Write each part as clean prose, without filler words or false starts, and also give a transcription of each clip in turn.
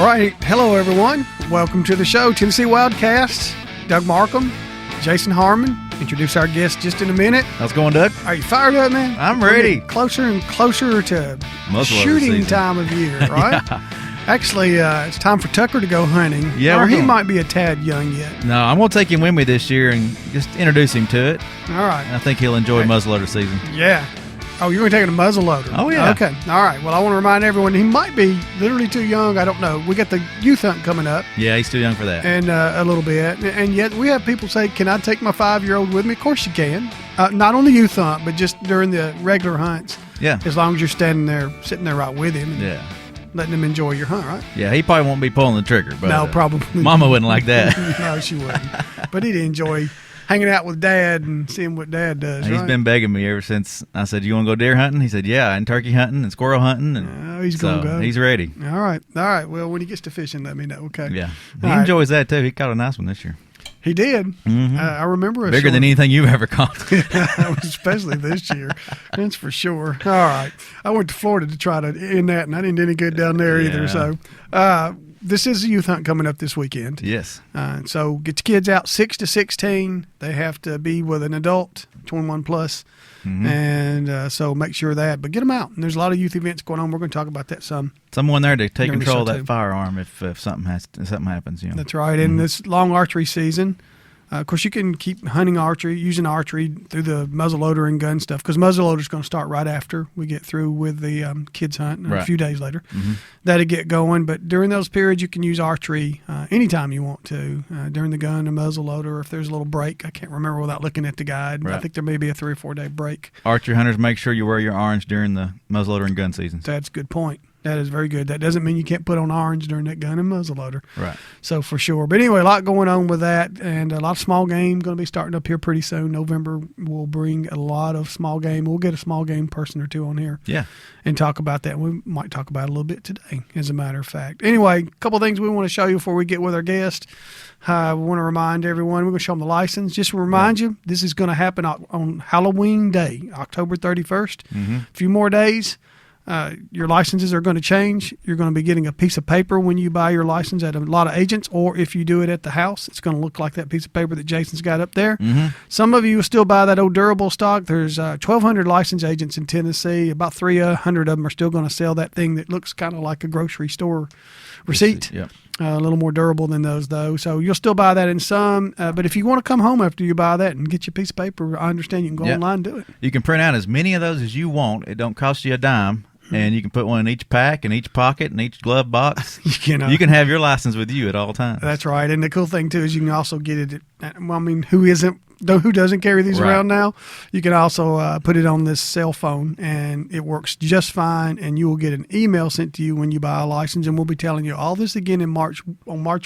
right. Hello, everyone. Welcome to the show, Tennessee Wildcast. Doug Markham, Jason Harmon. Introduce our guest just in a minute. How's it going, Doug? Are you fired up, man? I'm ready. Closer and closer to Muzzleloader shooting season. time of year, right? Yeah. Actually, it's time for Tucker to go hunting. Yeah, or we're he going. might be a tad young yet. No, I'm going to take him with me this year and just introduce him to it. All right. I think he'll enjoy muzzleloader season. Yeah. Oh, you're going to take him to muzzleloader. Oh, yeah. Okay. All right. Well, I want to remind everyone he might be literally too young. I don't know. We got the youth hunt coming up. Yeah, he's too young for that. And a little bit. And yet we have people say, can I take my 5-year-old with me? Of course you can. Not on the youth hunt, but just during the regular hunts. Yeah. As long as you're sitting there right with him. And Yeah. letting him enjoy your hunt, right? Yeah, he probably won't be pulling the trigger. But, No, probably. Mama wouldn't like that. No, she wouldn't. But he'd enjoy hanging out with Dad and seeing what Dad does. He's been begging me ever since I said, you want to go deer hunting? He said, yeah, and turkey hunting and squirrel hunting. And Oh, he's going to go. He's ready. All right. Well, when he gets to fishing, let me know, okay? Yeah. He All right. enjoys that, too. He caught a nice one this year. He did. Mhm. I remember Bigger than anything you've ever caught. especially this year. That's for sure. All right. I went to Florida to try to end that, and I didn't do any good down there either. Yeah. So this is a youth hunt coming up this weekend. Yes. So get your kids out 6 to 16. They have to be with an adult, 21 plus. Mhm. And so make sure of that. But get them out. And there's a lot of youth events going on. We're going to talk about that some. Someone there to take During the control of show, that too. firearm if something happens. You know. That's right. And this long archery season, of course, you can keep hunting archery, using archery through the muzzleloader and gun stuff, because muzzleloader is going to start right after we get through with the kids hunt, Right. a few days later. Mhm. That'll get going. But during those periods, you can use archery anytime you want to, during the gun and muzzleloader. If there's a little break, I can't remember without looking at the guide. I Right. think there may be a 3 or 4 day break. Archery hunters, make sure you wear your orange during the muzzleloader and gun seasons. That's a good point. That is very good. That doesn't mean you can't put on orange during that gun and muzzleloader. Right. So for sure. But anyway, a lot going on with that, and a lot of small game going to be starting up here pretty soon. November will bring a lot of small game. We'll get a small game person or two on here Yeah. and talk about that. We might talk about it a little bit today, as a matter of fact. Anyway, a couple things we want to show you before we get with our guest. We want to remind everyone, we're going to show them the license. Just to remind you, this is going to happen on Halloween Day, October 31st. Mm-hmm. A few more days. Your licenses are going to change. You're going to be getting a piece of paper when you buy your license at a lot of agents, or if you do it at the house, it's going to look like that piece of paper that Jason's got up there. Mm-hmm. Some of you will still buy that old durable stock. There's 1,200 license agents in Tennessee. About 300 of them are still going to sell that thing that looks kind of like a grocery store receipt. Yep. A little more durable than those, though. So you'll still buy that in some. But if you want to come home after you buy that and get your piece of paper, I understand you can go Yep. online and do it. You can print out as many of those as you want. It don't cost you a dime. And you can put one in each pack, in each pocket, in each glove box. You can have your license with you at all times. That's right. And the cool thing, too, is you can also get it who doesn't carry these Right. around now? You can also put it on this cell phone, and it works just fine, and you will get an email sent to you when you buy a license, and we'll be telling you all this again on March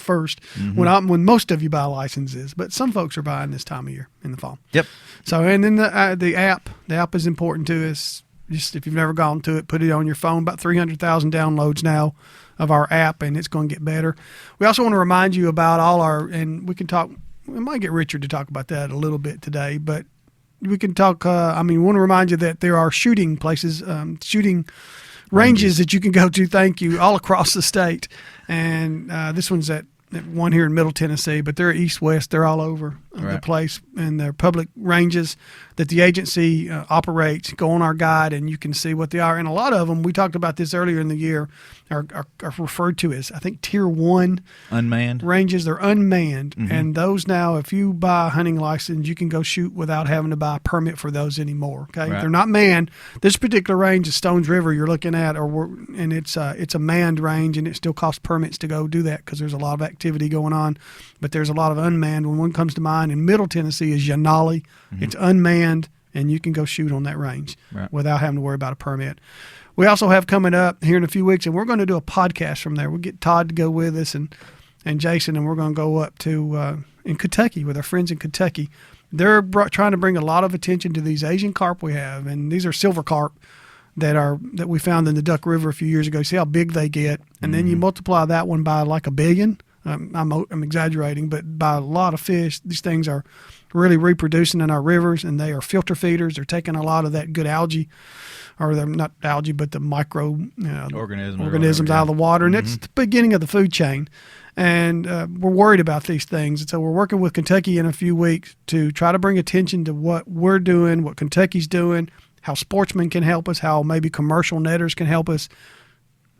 1st, Mm-hmm. when most of you buy licenses. But some folks are buying this time of year in the fall. Yep. So, and then the app is important to us. Just if you've never gone to it, put it on your phone. About 300,000 downloads now of our app, and it's going to get better. We also want to remind you about and we might get Richard to talk about that a little bit today, but we can talk, we want to remind you that there are shooting places, shooting ranges that you can go to, thank you, all across the state. And this one's at one here in Middle Tennessee, but they're east-west. They're all over the Right. place, and they're public ranges that the agency operates. Go on our guide, and you can see what they are. And a lot of them, we talked about this earlier in the year, are referred to as, I think, Tier 1 Unmanned. ranges. They're unmanned, Mhm. and those now, if you buy a hunting license, you can go shoot without having to buy a permit for those anymore. Okay, Right. They're not manned. This particular range is Stones River you're looking at, and it's a manned range, and it still costs permits to go do that because there's a lot of activity going on. But there's a lot of unmanned. When one comes to mind in Middle Tennessee is Yanali. Mhm. It's unmanned, and you can go shoot on that range Right. without having to worry about a permit. We also have coming up here in a few weeks, and we're going to do a podcast from there. We'll get Todd to go with us and Jason, and we're going to go up to in Kentucky with our friends in Kentucky. They're trying to bring a lot of attention to these Asian carp we have, and these are silver carp that we found in the Duck River a few years ago. See how big they get, and then you multiply that one by like 1 billion. I'm exaggerating, but by a lot of fish. These things are really reproducing in our rivers, and they are filter feeders. They're taking a lot of that good algae, or they're not algae, but the micro organisms out of the water, and it's the beginning of the food chain. And we're worried about these things. And so we're working with Kentucky in a few weeks to try to bring attention to what we're doing, what Kentucky's doing, how sportsmen can help us, how maybe commercial netters can help us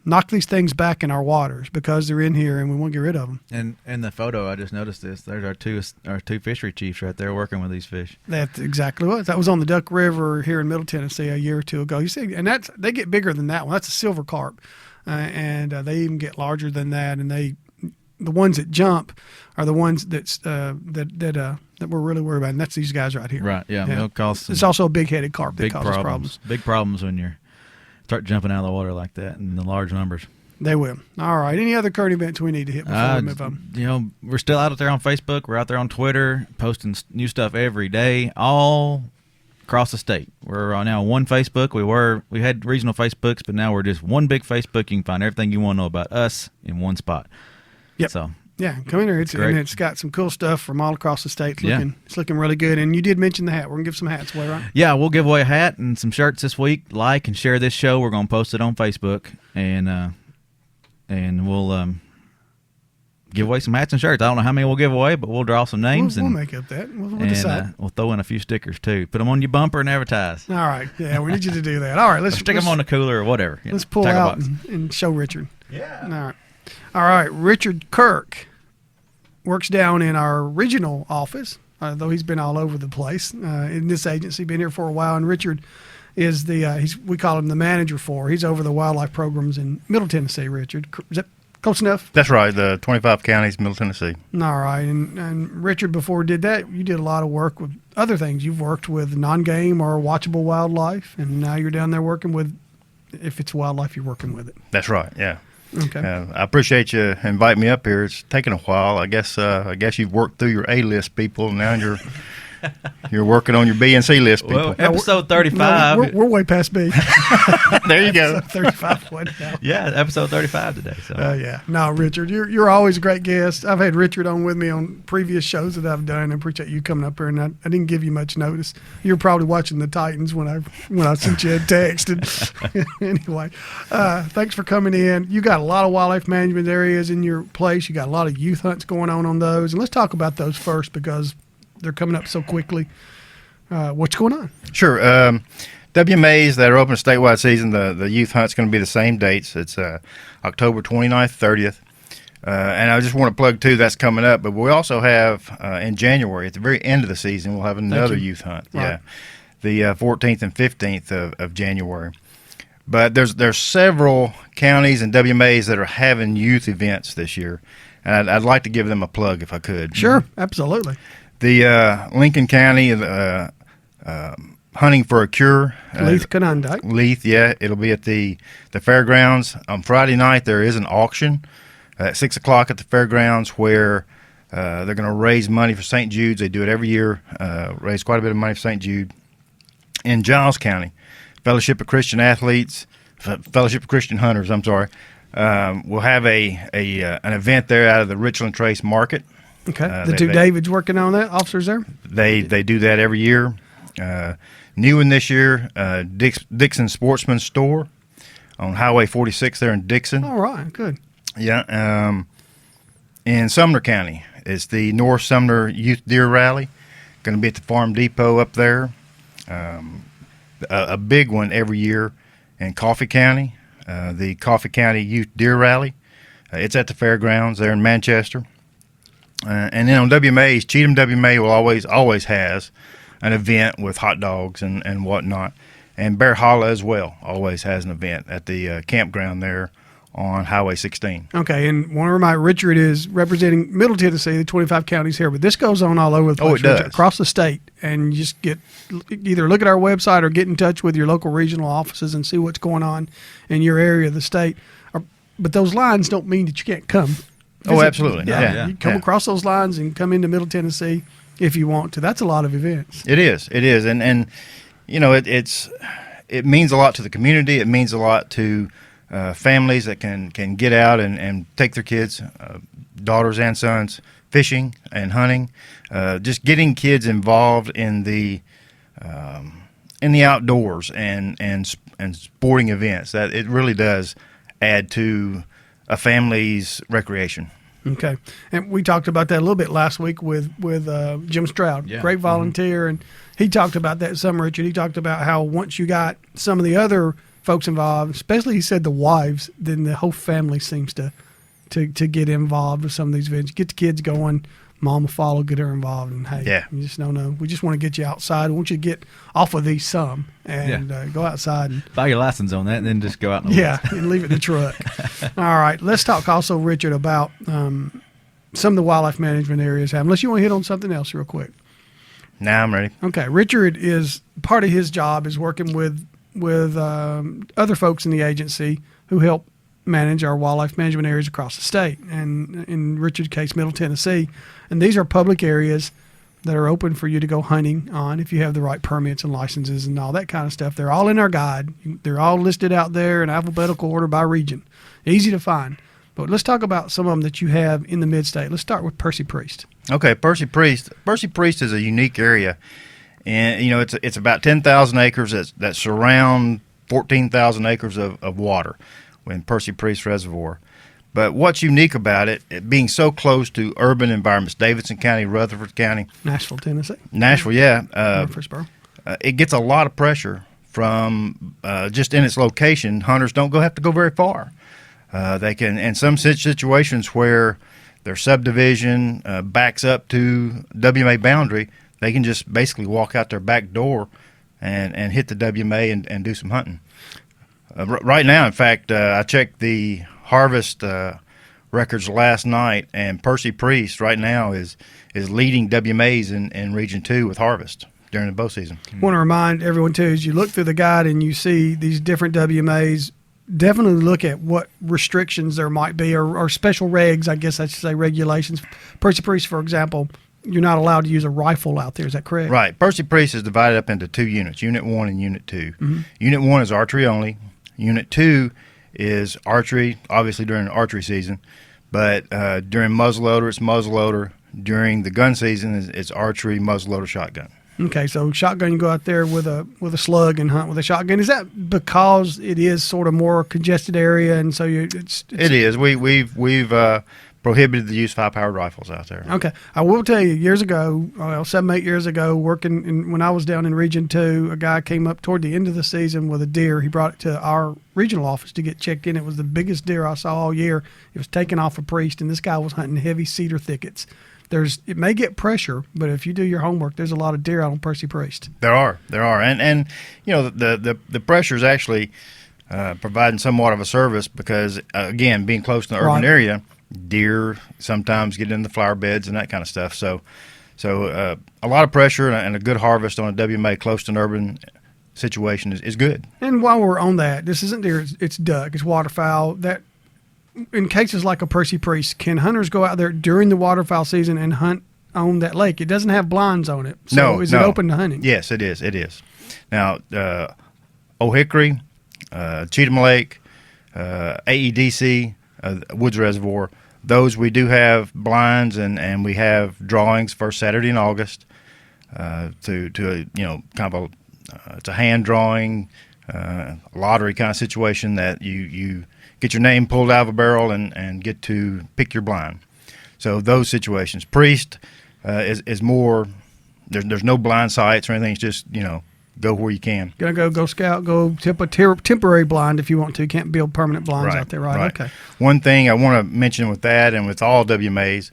knock these things back in our waters because they're in here and we want to get rid of them. And in the photo, I just noticed this. There's our two fishery chiefs right there working with these fish. That's exactly what. That was on the Duck River here in Middle Tennessee a year or two ago. You see, and they get bigger than that one. That's a silver carp, and they even get larger than that. And the ones that jump are the ones that we're really worried about, and that's these guys right here. Right. Yeah. They'll cause it's also a big-headed carp that causes problems. Big problems when you start jumping out of the water like that in the large numbers. They will. All right. Any other current events we need to hit before we move on? We're still out there on Facebook. We're out there on Twitter, posting new stuff every day, all across the state. We're on now one Facebook. We had regional Facebooks, but now we're just one big Facebook. You can find everything you want to know about us in one spot. Yep. So yeah, come in here. It's got some cool stuff from all across the state. It's looking really good. And you did mention the hat. We're gonna give some hats away, right? Yeah, we'll give away a hat and some shirts this week. Like and share this show. We're gonna post it on Facebook, and we'll give away some hats and shirts. I don't know how many we'll give away, but we'll draw some names. We'll make up that. We'll decide. We'll throw in a few stickers too. Put them on your bumper and advertise. All right. Yeah, we need you to do that. All right. Let's stick them on the cooler or whatever. Let's pull out and show Richard. Yeah. All right. Richard Kirk works down in our regional office, though he's been all over the place in this agency, been here for a while. And Richard is we call him the manager he's over the wildlife programs in Middle Tennessee. Richard, is that close enough? That's right, the 25 counties, Middle Tennessee. All right. And Richard, before we did that, you did a lot of work with other things. You've worked with non-game or watchable wildlife, and now you're down there working with, if it's wildlife, you're working with it. That's right, yeah. Okay. I appreciate you inviting me up here. It's taken a while. I guess you've worked through your A-list people, and now you're working on your B and C list people. Well, episode 35. No, we're way past B. There you go. 35 what now? Yeah, episode 35 today. So. Yeah. No, Richard, you're always a great guest. I've had Richard on with me on previous shows that I've done. I appreciate you coming up here, and I didn't give you much notice. You're probably watching the Titans when I sent you a text. And anyway, thanks for coming in. You got a lot of wildlife management areas in your place. You got a lot of youth hunts going on those, and let's talk about those first because they're coming up so quickly. What's going on? Sure. WMAs that are open statewide season, the youth hunt's going to be the same dates. It's October 29th, 30th. And I just want to plug, too, that's coming up. But we also have, in January, at the very end of the season, we'll have another youth hunt. Right. Yeah, the 14th and 15th of January. But there's several counties and WMAs that are having youth events this year. And I'd like to give them a plug if I could. Sure, absolutely. The Lincoln County Hunting for a Cure. Leith Conundike. Leith, yeah. It'll be at the fairgrounds. On Friday night, there is an auction at 6 o'clock at the fairgrounds where they're going to raise money for St. Jude's. They do it every year, raise quite a bit of money for St. Jude. In Giles County, Fellowship of Christian Hunters, we'll have an event there out of the Richland Trace Market. Okay. The two Davids working on that, officers there? They do that every year. New one this year, Dixon Sportsman Store on Highway 46 there in Dixon. All right, good. Yeah. In Sumner County, it's the North Sumner Youth Deer Rally. Going to be at the Farm Depot up there. A big one every year in Coffee County, the Coffee County Youth Deer Rally. It's at the fairgrounds there in Manchester. And then on WMAs, Cheatham WMA will always has an event with hot dogs and whatnot. And Bear Hollow as well always has an event at the campground there on Highway 16. Okay, and want to remind Richard is representing Middle Tennessee, the 25 counties here, but this goes on all over the place. Oh, it does. Across the state. And you just either look at our website or get in touch with your local regional offices and see what's going on in your area of the state. But those lines don't mean that you can't come. Oh, absolutely. Yeah. You come across those lines and come into Middle Tennessee if you want to. That's a lot of events. It is. And you know, it means a lot to the community. It means a lot to families that can get out and take their kids, daughters and sons, fishing and hunting. Just getting kids involved in the outdoors and sporting events. That it really does add to a family's recreation. Okay, and we talked about that a little bit last week with Jim Stroud, Yeah. great volunteer, and he talked about that some, Richard. He talked about how once you got some of the other folks involved, especially he said the wives, then the whole family seems to get involved with some of these events. Get the kids going, mom will follow, get her involved, and hey, Yeah. you just don't know. We just want to get you outside. We want you to get off of these some and go outside and Buy your license on that, and then just go out. In the yeah, woods. and leave it in the truck. All right, let's talk also, Richard, about some of the wildlife management areas. Unless you want to hit on something else real quick. Now I'm ready. Okay, Richard is part of his job is working with other folks in the agency who help manage our wildlife management areas across the state, and in Richard's case, Middle Tennessee. And these are public areas that are open for you to go hunting on if you have the right permits and licenses and all that kind of stuff. They're all in our guide. They're all listed out there in alphabetical order by region. Easy to find. But let's talk about some of them that you have in the mid-state. Let's start with Percy Priest. Okay, Percy Priest. Percy Priest is a unique area, and it's about 10,000 acres that surround 14,000 acres of water in Percy Priest Reservoir. But what's unique about it being so close to urban environments, Davidson County, Rutherford County, Nashville, Tennessee. Nashville, yeah, Murfreesboro. it gets a lot of pressure from just in its location. Hunters don't have to go very far. They can, in some situations where their subdivision backs up to WMA boundary, they can just basically walk out their back door and hit the WMA and do some hunting. Right now, in fact, I checked the harvest records last night, and Percy Priest right now is leading WMAs in Region 2 with harvest during the bow season. I want to remind everyone, too, as you look through the guide and you see these different WMAs, definitely look at what restrictions there might be or special regs, I guess I should say regulations. Percy Priest, for example, you're not allowed to use a rifle out there. Is that correct? Right. Percy Priest is divided up into two units, Unit 1 and Unit 2. Mm-hmm. Unit 1 is archery only. Unit 2 is archery, obviously during the archery season, but during muzzleloader, it's muzzleloader. During the gun season, it's archery, muzzleloader, shotgun. Okay, so shotgun, you go out there with a slug and hunt with a shotgun. Is that because it is sort of more congested area, and so it's It is. We've prohibited the use of high-powered rifles out there. Okay. I will tell you, years ago, 7-8 years ago, when I was down in Region 2, a guy came up toward the end of the season with a deer. He brought it to our regional office to get checked in. It was the biggest deer I saw all year. It was taken off a Priest, and this guy was hunting heavy cedar thickets. It may get pressure, but if you do your homework, there's a lot of deer out on Percy Priest. There are, and the pressure is actually providing somewhat of a service because again, being close to the urban area, deer sometimes get in the flower beds and that kind of stuff. So a lot of pressure and a good harvest on a WMA close to an urban situation is good. And while we're on that, this isn't deer; it's duck, it's waterfowl. That in cases like a Percy Priest, can hunters go out there during the waterfowl season and hunt on that lake? It doesn't have blinds on it, so is it open to hunting? Yes, it is. It is. Now, Old Hickory, Cheatham Lake, AEDC, Woods Reservoir. Those we do have blinds and we have drawings first Saturday in August to it's a hand drawing lottery kind of situation that you get your name pulled out of a barrel and get to pick your blind. So those situations. Priest is more. There's no blind sites or anything. It's just go where you can. Gonna go scout, go tip a temporary blind if you want to. Can't build permanent blinds out there, right? Okay. One thing I want to mention with that and with all WMAs,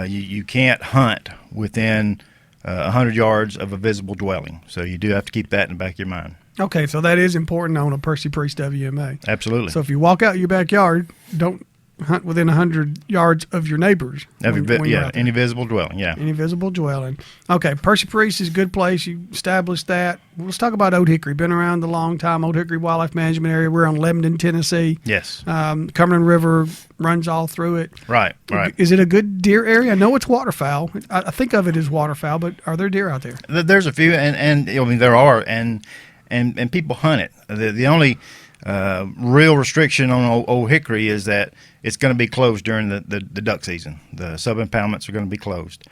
you can't hunt within 100 yards of a visible dwelling. So you do have to keep that in the back of your mind. Okay, so that is important on a Percy Priest WMA. Absolutely. So if you walk out your backyard, don't hunt within 100 yards of your neighbors. Any visible dwelling, Any visible dwelling. Okay, Percy Priest is a good place. You established that. Let's talk about Old Hickory. Been around a long time. Old Hickory Wildlife Management Area. We're on Lebanon, Tennessee. Yes. Cumberland River runs all through it. Right. Is it a good deer area? I know it's waterfowl. I think of it as waterfowl, but are there deer out there? There's a few, and I mean there are, and people hunt it. The only Real restriction on Old Hickory is that it's going to be closed during the duck season. The sub-impoundments are going to be closed.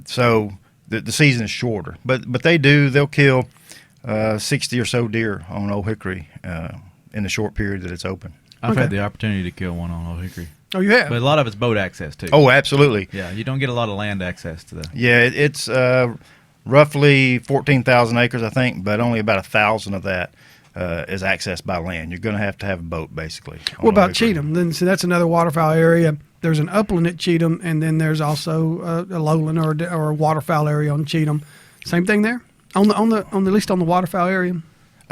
So the season is shorter. But they'll kill 60 or so deer on Old Hickory in the short period that it's open. I've had the opportunity to kill one on Old Hickory. Oh, you have? But a lot of it's boat access, too. Oh, absolutely. Yeah, you don't get a lot of land access to that. Yeah, it's roughly 14,000 acres, I think, but only about 1,000 of that is accessed by land. You're going to have a boat, basically. What about Cheatham? Then, so that's another waterfowl area. There's an upland at Cheatham, and then there's also a lowland or a waterfowl area on Cheatham. Same thing there on the at least on the waterfowl area.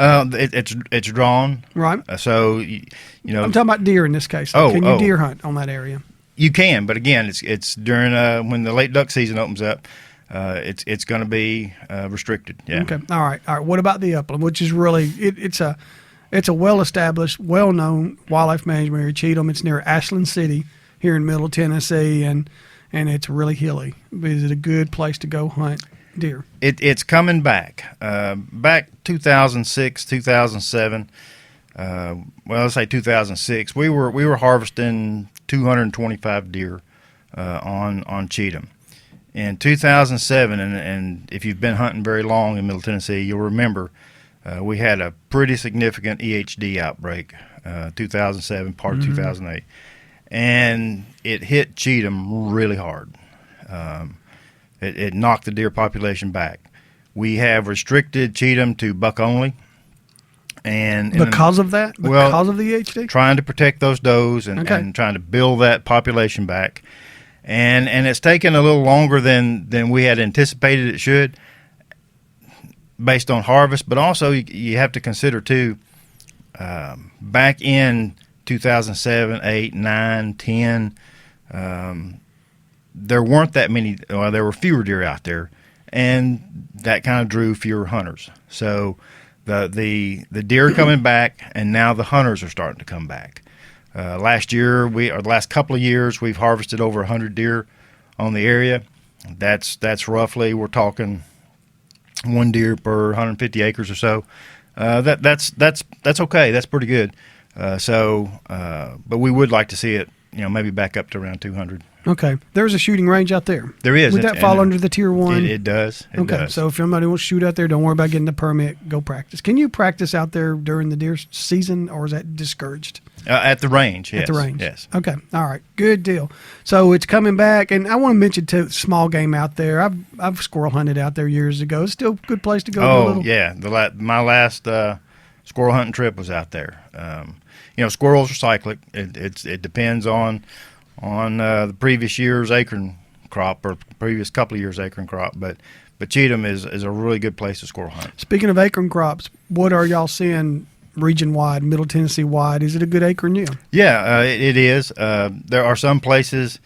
It's drawn, right? So you know, I'm talking about deer in this case. Can you deer hunt on that area? You can, but again, it's during when the late duck season opens up. It's going to be restricted. Yeah. Okay. All right. What about the upland, which is really it's a well-established, well-known wildlife management area. Cheatham. It's near Ashland City here in Middle Tennessee, and it's really hilly. Is it a good place to go hunt deer? It's coming back. Back 2006, 2007. Well, let's say 2006. We were harvesting 225 deer on Cheatham. In 2007, and if you've been hunting very long in Middle Tennessee, you'll remember we had a pretty significant EHD outbreak, 2007, part of 2008. And it hit Cheatham really hard. It knocked the deer population back. We have restricted Cheatham to buck only. And because of that? Because of the EHD? Trying to protect those does and trying to build that population back. And it's taken a little longer than we had anticipated it should based on harvest. But also you have to consider, too, back in 2007, 8, 9, 10, there weren't that many, well, there were fewer deer out there, and that kind of drew fewer hunters. So the deer are coming back, and now the hunters are starting to come back. Last year, the last couple of years, we've harvested over 100 deer on the area. That's roughly, we're talking one deer per 150 acres or so. That's okay. That's pretty good. But we would like to see it, maybe back up to around 200. Okay. There's a shooting range out there. There is. Would that fall under the Tier 1? It does. It does. So if somebody wants to shoot out there, don't worry about getting a permit. Go practice. Can you practice out there during the deer season, or is that discouraged? At the range, yes. At the range? Yes. Okay. All right. Good deal. So it's coming back, and I want to mention, too, small game out there. I've squirrel hunted out there years ago. It's still a good place to go. Oh, yeah. My last squirrel hunting trip was out there. Squirrels are cyclic. It depends on the previous year's acorn crop or previous couple of years' acorn crop, but Cheatham is a really good place to squirrel hunt. Speaking of acorn crops, what are y'all seeing region-wide, Middle Tennessee-wide? Is it a good acorn yield? Yeah, it is. There are some places,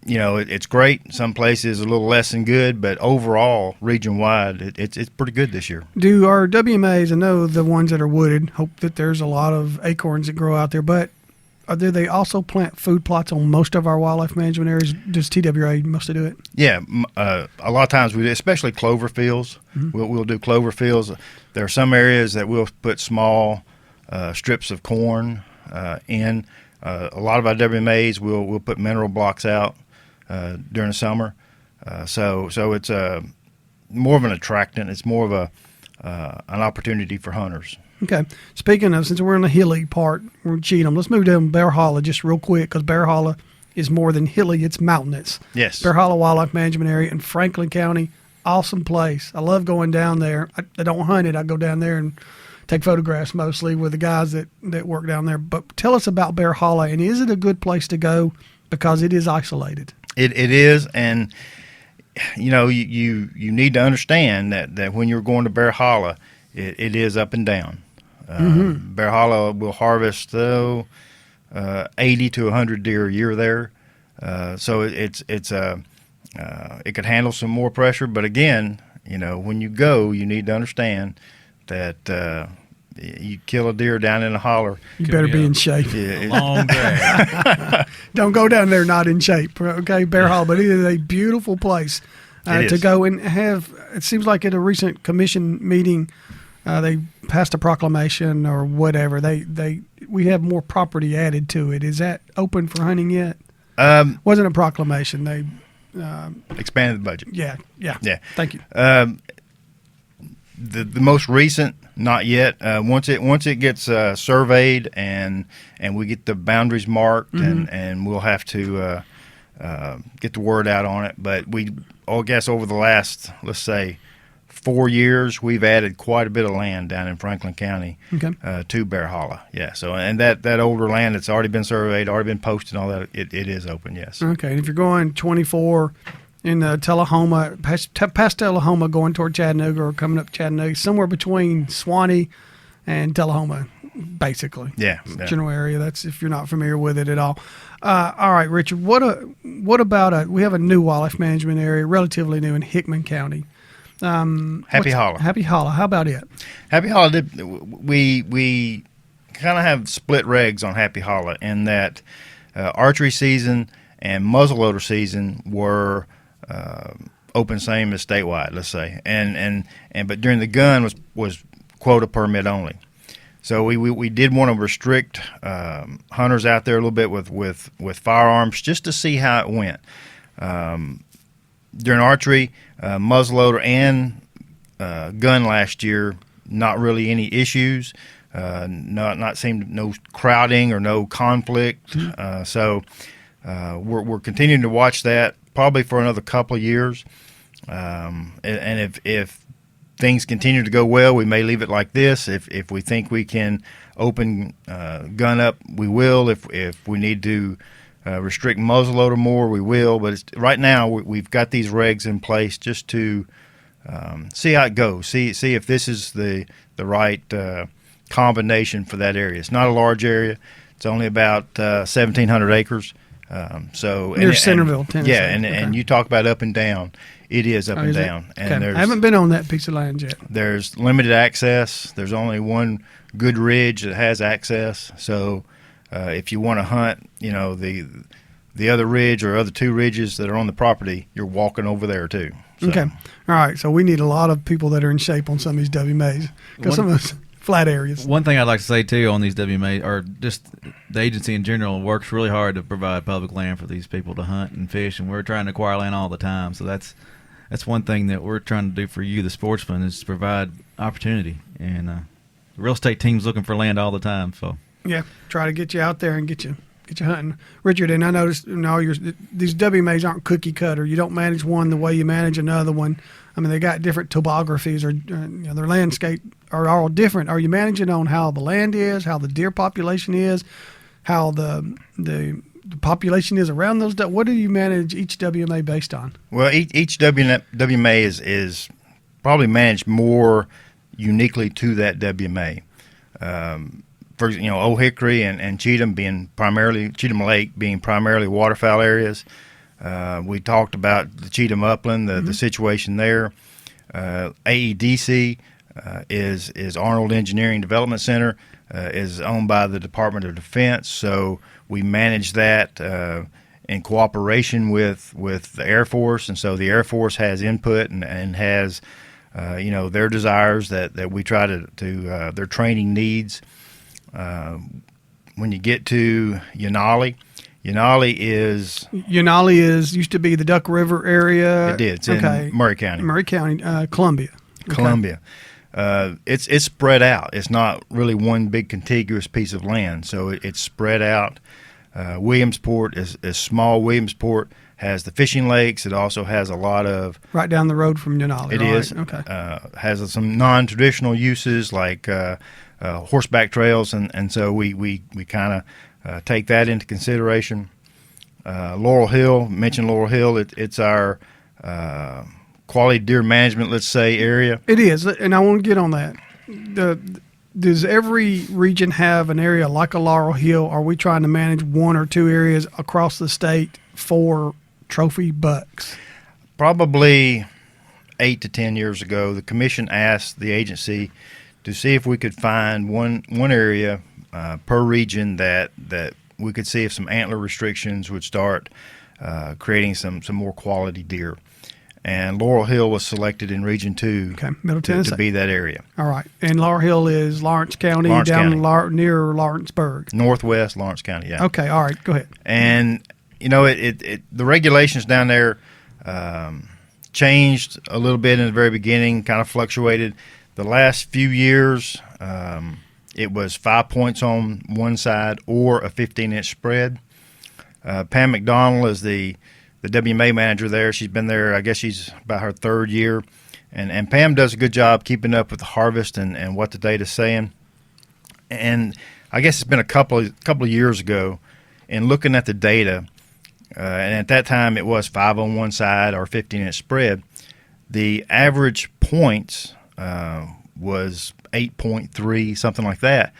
it's great. Some places a little less than good, but overall, region-wide, it's pretty good this year. Do our WMAs, I know the ones that are wooded, hope that there's a lot of acorns that grow out there, but do they also plant food plots on most of our wildlife management areas? Does TWRA mostly do it? Yeah, a lot of times we do, especially clover fields. Mm-hmm. We'll do clover fields. There are some areas that we'll put small strips of corn in. A lot of our WMAs we'll put mineral blocks out during the summer. So it's more of an attractant. It's more of an opportunity for hunters. Okay. Speaking of, since we're in the hilly part, we're in Cheatham, let's move down Bear Hollow just real quick, because Bear Hollow is more than hilly, it's mountainous. Yes. Bear Hollow Wildlife Management Area in Franklin County, awesome place. I love going down there. I don't hunt it. I go down there and take photographs mostly with the guys that work down there. But tell us about Bear Hollow, and is it a good place to go because it is isolated? It is, and you need to understand that when you're going to Bear Hollow, it is up and down. Bear Hollow will harvest 80 to 100 deer a year there, so it could handle some more pressure. But again, when you go, you need to understand that you kill a deer down in a holler, you better be in shape. Yeah, long day. Don't go down there not in shape. Okay, Bear Hollow, but it is a beautiful place to go and have. It seems like at a recent commission meeting, they passed a proclamation or whatever. We have more property added to it. Is that open for hunting yet? Wasn't a proclamation. They Expanded the budget. Yeah. Thank you. The most recent, not yet. Once it gets surveyed and we get the boundaries marked, and we'll have to get the word out on it. But I guess over the last, let's say, 4 years, we've added quite a bit of land down in Franklin County to Bear Hollow. Yeah. So and that older land that's already been surveyed, already been posted, and all that, it is open. Yes. Okay. And if you're going 24 in Tullahoma, past Tullahoma, going toward Chattanooga or coming up Chattanooga, somewhere between Swanee and Tullahoma, basically. Yeah. General area. That's if you're not familiar with it at all. All right, Richard. What about we have a new wildlife management area, relatively new in Hickman County. Happy Hollow. Happy Hollow. How about it? Happy Hollow. We kind of have split regs on Happy Hollow in that archery season and muzzleloader season were open same as statewide, let's say, and but during the gun was quota permit only. So we did want to restrict hunters out there a little bit with firearms just to see how it went. During archery, muzzleloader and gun last year, not really any issues. Not seeing no crowding or no conflict. So we're continuing to watch that probably for another couple of years. And if things continue to go well, we may leave it like this. If we think we can open gun up, we will. If we need to restrict muzzleloader more, we will. But right now we've got these regs in place just to see how it goes. See if this is the right combination for that area. It's not a large area. It's only about 1,700 acres. So near Centerville, Tennessee. Yeah, and you talk about up and down. It is up and down. And I haven't been on that piece of land yet. There's limited access. There's only one good ridge that has access. So if you want to hunt, the other ridge or other two ridges that are on the property, you're walking over there too. So. Okay. All right. So we need a lot of people that are in shape on some of these WMAs because some of those flat areas. One thing I'd like to say too on these WMAs, or just the agency in general, works really hard to provide public land for these people to hunt and fish, and we're trying to acquire land all the time. So that's one thing that we're trying to do for you, the sportsman, is to provide opportunity. And the real estate team's looking for land all the time. So yeah, try to get you out there and get you hunting, Richard. And I noticed these WMAs aren't cookie cutter. You don't manage one the way you manage another one. I mean, they got different topographies, or their landscape are all different. Are you managing on how the land is, how the deer population is, how the population is around those? What do you manage each WMA based on? Well, each WMA is probably managed more uniquely to that WMA. For Old Hickory and Cheatham Cheatham Lake being primarily waterfowl areas. We talked about the Cheatham Upland, the situation there. AEDC is Arnold Engineering Development Center, is owned by the Department of Defense, so we manage that in cooperation with the Air Force, and so the Air Force has input and has their desires that we try to their training needs. When you get to Yanali used to be the Duck River area. It did. It's in Murray County. Columbia. Columbia. It's spread out. It's not really one big contiguous piece of land, so it's spread out. Williamsport is small. Williamsport has the fishing lakes. It also has a lot of right down the road from Yanali. It is. Okay. Has some non-traditional uses like horseback trails, and so we kind of take that into consideration. Laurel Hill, mentioned Laurel Hill. It's our quality deer management, let's say, area. It is, and I want to get on that. Does every region have an area like a Laurel Hill? Are we trying to manage one or two areas across the state for trophy bucks? Probably 8 to 10 years ago, the commission asked the agency to see if we could find one area per region that we could see if some antler restrictions would start creating some more quality deer. and Laurel Hill was selected in Region 2 Okay, Middle Tennessee. to be that area. All right. And Laurel Hill is Lawrence County, Lawrence down County. near Lawrenceburg. Northwest Lawrence County, yeah. Okay, all right, go ahead. And, you know, the regulations down there changed a little bit in the very beginning, kind of fluctuated. The last few years, it was 5 points on one side or a 15-inch spread. Pam McDonald is the WMA manager there. She's been there, I guess she's about her third year. And Pam does a good job keeping up with the harvest and what the data's saying. And I guess it's been a couple of years ago, and looking at the data, and at that time it was 5 on one side or 15-inch spread, the average points was 8.3, something like that,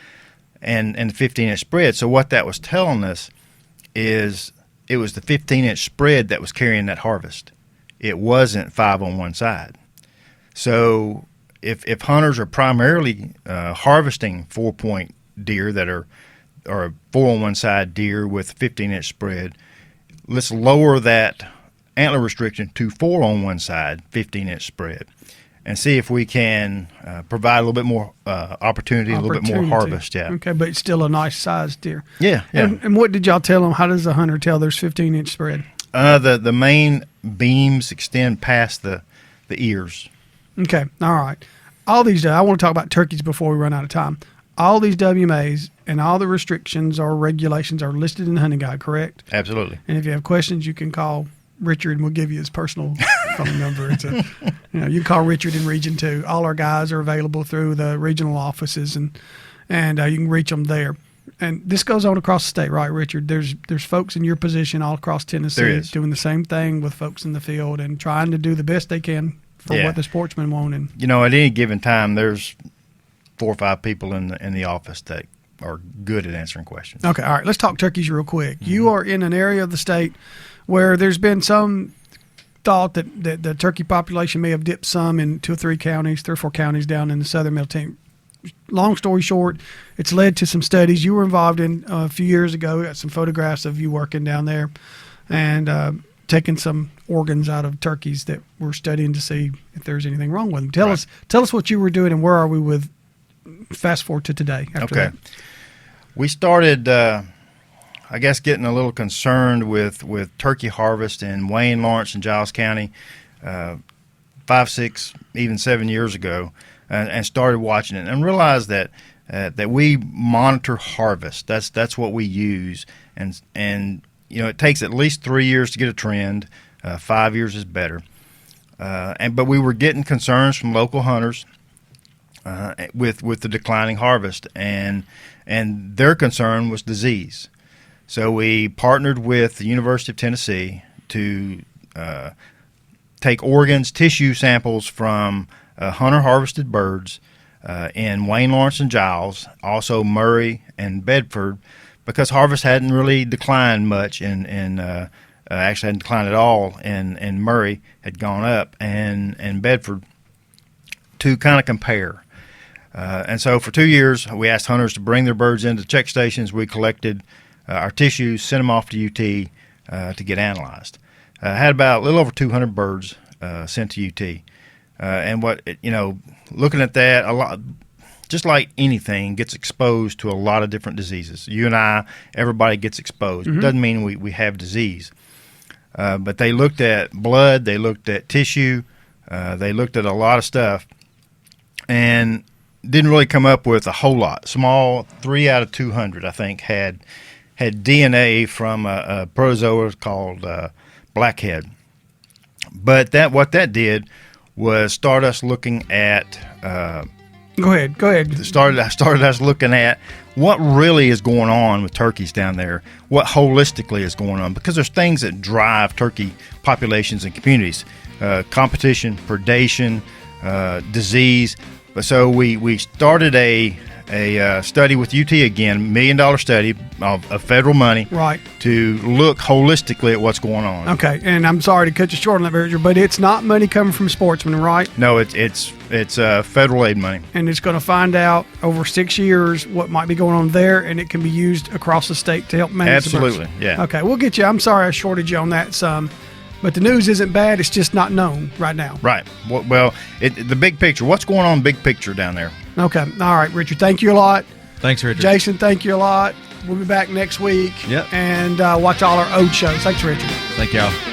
and 15-inch spread. So what that was telling us is it was the 15-inch spread that was carrying that harvest. It wasn't 5 on one side. So if hunters are primarily harvesting 4-point deer that are 4 on one side deer with 15-inch spread, let's lower that antler restriction to 4 on one side, 15-inch spread, and see if we can provide a little bit more opportunity, a little bit more harvest. Yeah. Okay, but it's still a nice sized deer. Yeah. And what did y'all tell them? How does a hunter tell there's 15-inch spread? The main beams extend past the ears. Okay, all right. All these, I want to talk about turkeys before we run out of time. All these WMAs and all the restrictions or regulations are listed in the hunting guide, correct? Absolutely. And if you have questions, you can call Richard, and we'll give you his personal phone number. It's you can call Richard in Region 2. All our guys are available through the regional offices, and you can reach them there. And this goes on across the state, right, Richard? There's folks in your position all across Tennessee doing the same thing with folks in the field and trying to do the best they can for what the sportsmen want. And you know, at any given time, there's 4 or 5 people in the office that are good at answering questions. Okay, all right. Let's talk turkeys real quick. Mm-hmm. You are in an area of the state where there's been some thought that the turkey population may have dipped some in 2 or 3 counties, 3 or 4 counties down in the southern Middle Tennessee. Long story short, it's led to some studies you were involved in a few years ago. We got some photographs of you working down there and taking some organs out of turkeys that we're studying to see if there's anything wrong with them. Tell us what you were doing and where are we with fast forward to today after that. We started, I guess, getting a little concerned with turkey harvest in Wayne, Lawrence, and Giles County 5, 6, even 7 years ago, and started watching it and realized that we monitor harvest. That's what we use, and you know, it takes at least 3 years to get a trend. 5 years is better. But we were getting concerns from local hunters with the declining harvest, and their concern was disease. So we partnered with the University of Tennessee to take organs, tissue samples from hunter-harvested birds in Wayne, Lawrence, and Giles, also Murray and Bedford, because harvest hadn't really declined much actually hadn't declined at all, and Murray had gone up, and Bedford, to kind of compare. And so for 2 years, we asked hunters to bring their birds into check stations. We collected our tissues, sent them off to UT to get analyzed. Had about a little over 200 birds sent to UT. And looking at that, a lot, just like anything, gets exposed to a lot of different diseases. You and I, everybody gets exposed. Mm-hmm. Doesn't mean we have disease. But they looked at blood, they looked at tissue, they looked at a lot of stuff, and didn't really come up with a whole lot. Small, 3 out of 200, I think, had DNA from a protozoa called blackhead. But what that did was start us looking at. Go ahead. Started us looking at what really is going on with turkeys down there, what holistically is going on, because there's things that drive turkey populations and communities: competition, predation, disease. So we started a study with UT again, $1 million study of federal money, right, to look holistically at what's going on. Okay, and I'm sorry to cut you short on that, Richard, but it's not money coming from sportsmen, right? No, it's federal aid money, and it's going to find out over 6 years what might be going on there, and it can be used across the state to help manage. Absolutely, yeah. Okay, we'll get you. I'm sorry I shorted you on that some. But the news isn't bad. It's just not known right now. Right. Well, the big picture. What's going on? Big picture down there. Okay. All right, Richard. Thank you a lot. Thanks, Richard. Jason, thank you a lot. We'll be back next week. Yep. And watch all our Ode shows. Thanks, Richard. Thank y'all.